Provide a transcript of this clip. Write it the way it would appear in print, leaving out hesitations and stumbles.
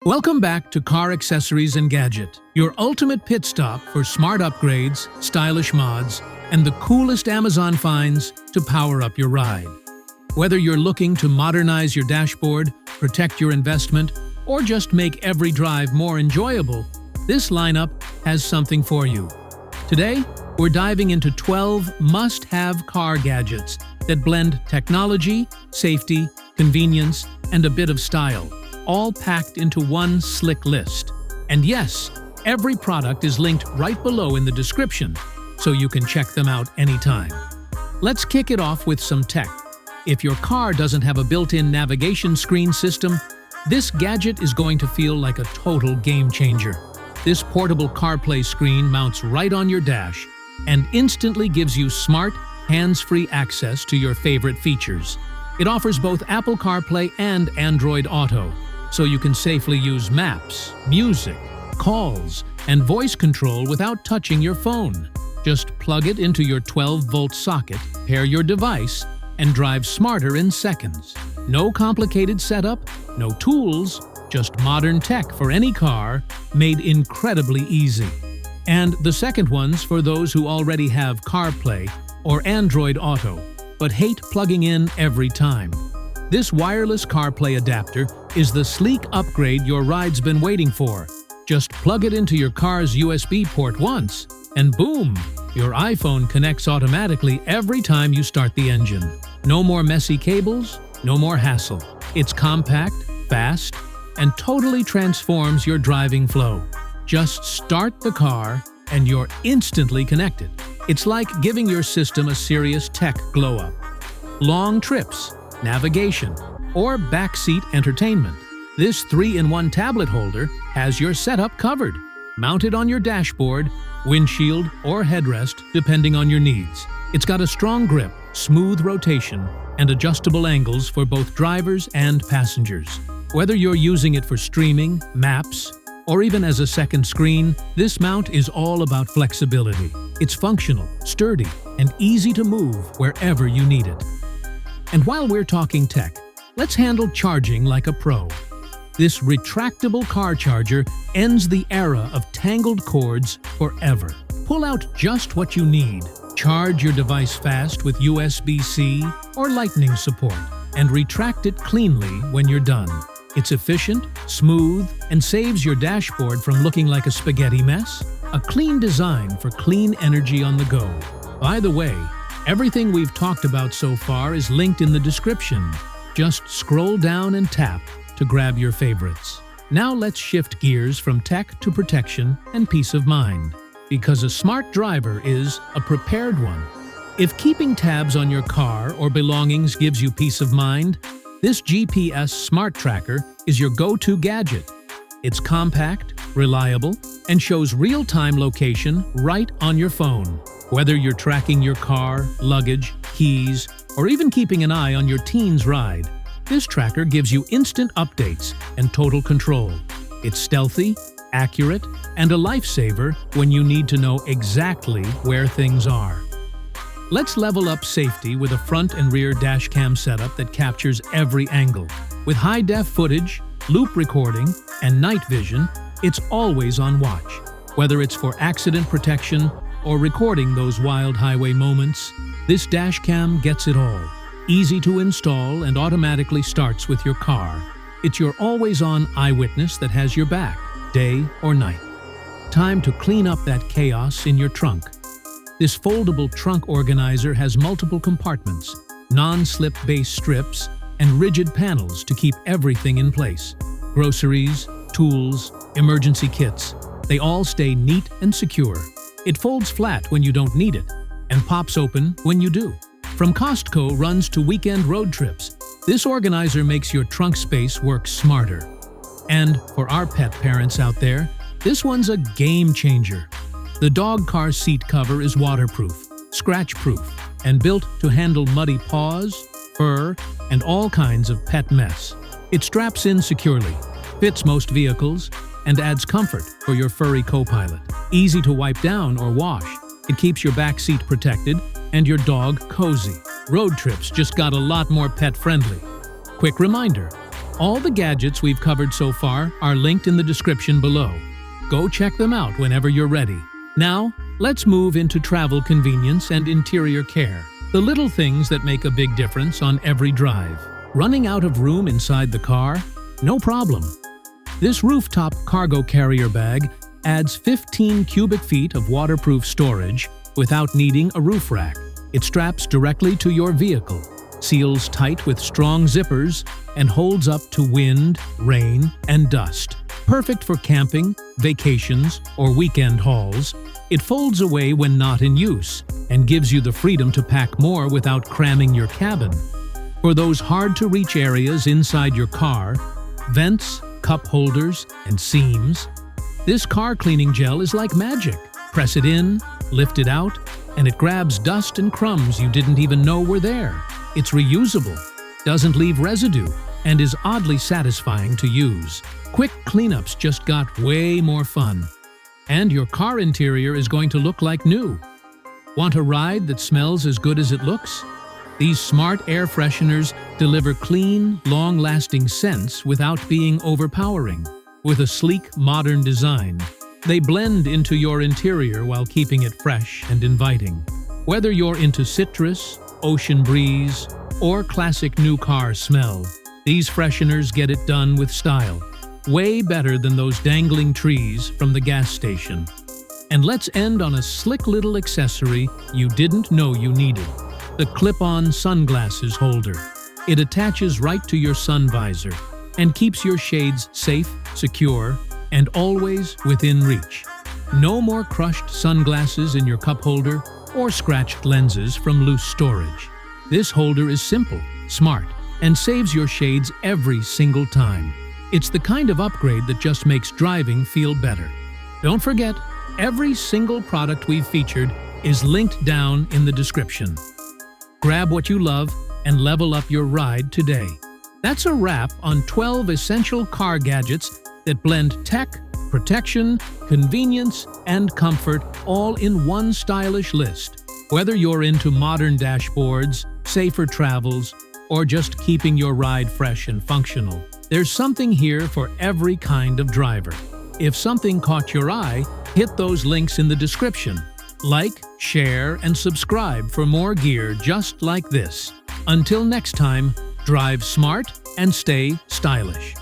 Welcome back to Car Accessories and Gadget, your ultimate pit stop for smart upgrades, stylish mods, and the coolest Amazon finds to power up your ride. Whether you're looking to modernize your dashboard, protect your investment, or just make every drive more enjoyable, this lineup has something for you. Today, we're diving into 12 must-have car gadgets that blend technology, safety, convenience, and a bit of style, all packed into one slick list. And yes, every product is linked right below in the description, so you can check them out anytime. Let's kick it off with some tech. If your car doesn't have a built-in navigation screen system, this gadget is going to feel like a total game changer. This portable Carplay screen mounts right on your dash and instantly gives you smart, hands-free access to your favorite features. It offers both Apple CarPlay and Android Auto, so you can safely use maps, music, calls, and voice control without touching your phone. Just plug it into your 12-volt socket, pair your device, and drive smarter in seconds. No complicated setup, no tools, just modern tech for any car, made incredibly easy. And the second one's for those who already have CarPlay or Android Auto, but hate plugging in every time. This wireless CarPlay adapter is the sleek upgrade your ride's been waiting for. Just plug it into your car's USB port once, and boom! Your iPhone connects automatically every time you start the engine. No more messy cables, no more hassle. It's compact, fast, and totally transforms your driving flow. Just start the car and you're instantly connected. It's like giving your system a serious tech glow-up. Long trips, navigation, or backseat entertainment. This 3-in-1 tablet holder has your setup covered, mounted on your dashboard, windshield, or headrest, depending on your needs. It's got a strong grip, smooth rotation, and adjustable angles for both drivers and passengers. Whether you're using it for streaming, maps, or even as a second screen, this mount is all about flexibility. It's functional, sturdy, and easy to move wherever you need it. And while we're talking tech, let's handle charging like a pro. This retractable car charger ends the era of tangled cords forever. Pull out just what you need. Charge your device fast with USB-C or Lightning support, and retract it cleanly when you're done. It's efficient, smooth, and saves your dashboard from looking like a spaghetti mess. A clean design for clean energy on the go. By the way, everything we've talked about so far is linked in the description. Just scroll down and tap to grab your favorites. Now let's shift gears from tech to protection and peace of mind. Because a smart driver is a prepared one. If keeping tabs on your car or belongings gives you peace of mind, this GPS smart tracker is your go-to gadget. It's compact, reliable, and shows real-time location right on your phone. Whether you're tracking your car, luggage, keys, or even keeping an eye on your teen's ride, this tracker gives you instant updates and total control. It's stealthy, accurate, and a lifesaver when you need to know exactly where things are. Let's level up safety with a front and rear dashcam setup that captures every angle. With high-def footage, loop recording, and night vision, it's always on watch. Whether it's for accident protection or recording those wild highway moments, this dashcam gets it all. Easy to install and automatically starts with your car. It's your always-on eyewitness that has your back, day or night. Time to clean up that chaos in your trunk. This foldable trunk organizer has multiple compartments, non-slip base strips, and rigid panels to keep everything in place. Groceries, tools, emergency kits, they all stay neat and secure. It folds flat when you don't need it, and pops open when you do. From Costco runs to weekend road trips, this organizer makes your trunk space work smarter. And for our pet parents out there, this one's a game changer. The dog car seat cover is waterproof, scratch-proof, and built to handle muddy paws, fur, and all kinds of pet mess. It straps in securely, fits most vehicles, and adds comfort for your furry co-pilot. Easy to wipe down or wash, it keeps your back seat protected and your dog cozy. Road trips just got a lot more pet-friendly. Quick reminder, All the gadgets we've covered so far are linked in the description below. Go check them out whenever you're ready. Now, let's move into travel convenience and interior care. The little things that make a big difference on every drive. Running out of room inside the car? No problem. This Rooftop Cargo carrier bag adds 15 cubic feet of waterproof storage without needing a roof rack. It straps directly to your vehicle, seals tight with strong zippers, and holds up to wind, rain, and dust. Perfect for camping, vacations, or weekend hauls, it folds away when not in use and gives you the freedom to pack more without cramming your cabin. For those hard-to-reach areas inside your car, vents, cup holders, and seams, this car cleaning gel is like magic. Press it in, lift it out, and it grabs dust and crumbs you didn't even know were there. It's reusable, doesn't leave residue, and is oddly satisfying to use. Quick cleanups just got way more fun. And your car interior is going to look like new. Want a ride that smells as good as it looks? These smart air fresheners deliver clean, long-lasting scents without being overpowering. With a sleek, modern design, they blend into your interior while keeping it fresh and inviting. Whether you're into citrus, ocean breeze, or classic new car smell, these fresheners get it done with style. Way better than those dangling trees from the gas station. And let's end on a slick little accessory you didn't know you needed. The clip-on sunglasses holder. It attaches right to your sun visor and keeps your shades safe, secure, and always within reach. No more crushed sunglasses in your cup holder or scratched lenses from loose storage. This holder is simple, smart, and saves your shades every single time. It's the kind of upgrade that just makes driving feel better. Don't forget, every single product we've featured is linked down in the description. Grab what you love and level up your ride today. That's a wrap on 12 essential car gadgets that blend tech, protection, convenience, and comfort all in one stylish list. Whether you're into modern dashboards, safer travels, or just keeping your ride fresh and functional, there's something here for every kind of driver. If something caught your eye, hit those links in the description. Like, share, and subscribe for more gear just like this. Until next time, drive smart and stay stylish.